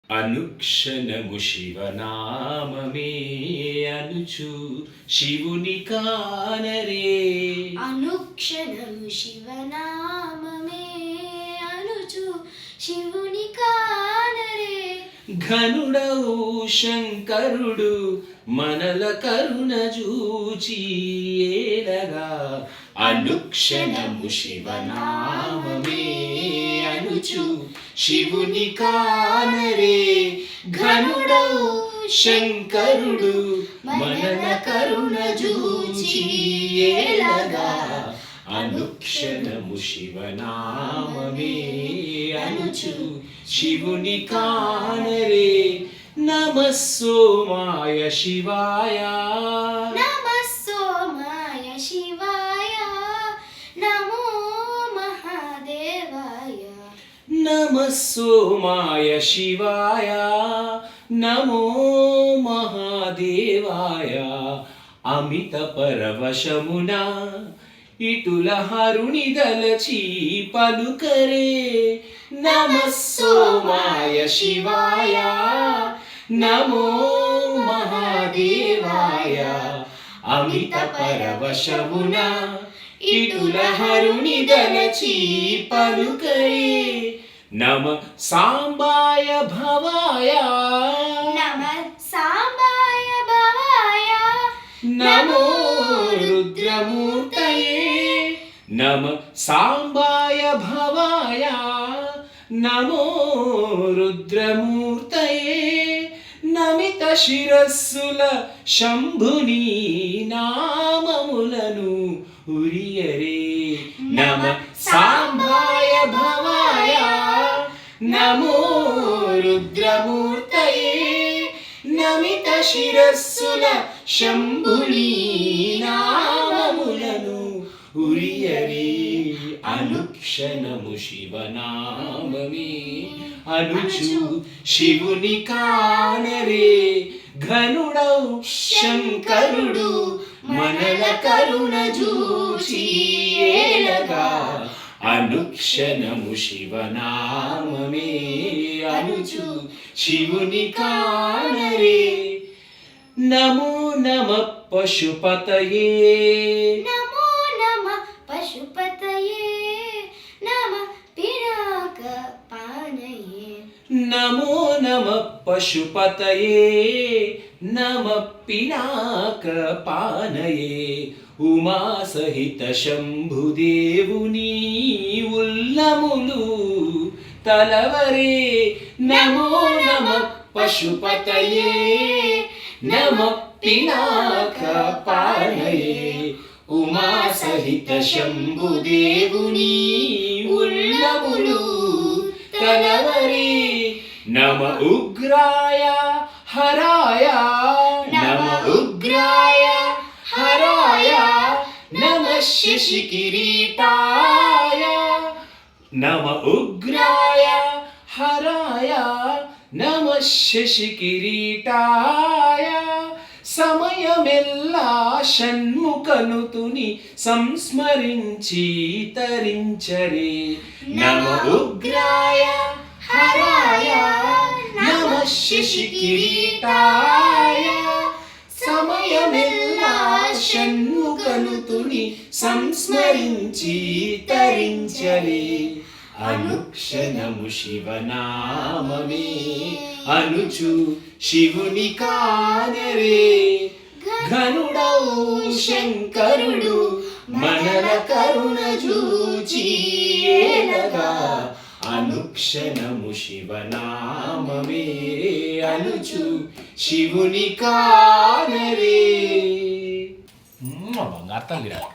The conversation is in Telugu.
అనుక్షణము శివనామమే అనుచు శివుని కానరే. అనుక్షణము శివనామమే అనుచు శివుని కానరే. ఘనుడవు శంకరుడు మనల కరుణ చూచి ఏలగా. అనుక్షణము శివనామమే అనుచు శివుని కానరే. ఘనుడవు శంకరుడు మనల కరుణ చూచి ఏలగా. అనుక్షణము శివనామమే అనుచు శివుని కానరే. నమః సోమాయ శివాయ, నమః సోమాయ శివాయ, నమో మహాదేవాయ. నమః సోమాయ శివాయ, నమో మహాదేవాయ. అమిత పరవశమున ఇటుల హరుని దలచి పలుకరే. నమః సోమాయ శివాయ, నమో మహాదేవాయ. అమిత పరవశమున ఇటుల హరుని దలచి పలుకరే. నమ సాంబాయ భవాయ, నమః సాంబాయ భవాయ, నమో రుద్రమూర్తయే. నమ సాంబాయ భవాయ, నమో రుద్రమూర్తయే. నమిత శిరస్సుల శంభుని నామములను ఉరియరే. నమ సాంబాయ భవాయ, నమో రుద్రమూర్తయే. నమిత శిరస్సుల శంభుని నామములను ఉరియరే. అనుక్షణము శివనామమే అనుచు శివుని కానరే. ఘనుడవు శంకరుడు మనల కరుణ చూచి ఏలగా. అనుక్షణము శివనామమే అనుచు శివుని కానరే. నమో నమః పశుపతయే, నమో నమః పశుపతయే, నమః పినాక పానయే. నమో నమః పశుపతయే, నమః పినాక పానయే. ఉమా సహిత శంభుదేవుని ఉల్లములు తలవరే. నమో నమః పశుపతయే, నమః పినాక పానయే. ఉమా సహిత శంభుదేవుని ఉల్లములు తలవరే. నమ ఉగ్రాయ హరాయ, నమ ఉగ్రాయ హరాయ. నమ శశి కిరీటాయ, నమ ఉగ్రాయ హరాయ. నమ శశి కిరీటాయ. సమయమెల్లా షణ్ముఖనుతుని సంస్మరించి తరించరే. నమ ఉగ్రాయ హరాయ, నమ శశి కిరీటాయ. సమయమెల్లా షణ్ముఖనుతుని సంస్మరించి తరించరే. అనుక్షణము శివనామమే అనుచు శివుని కానరే. ఘనుడవు శంకరుడు మనల కరుణ చూచి ఏలగా. అనుక్షణము శివనామమే అనుచు శివుని కానరే. బంగారు తల్లిరా.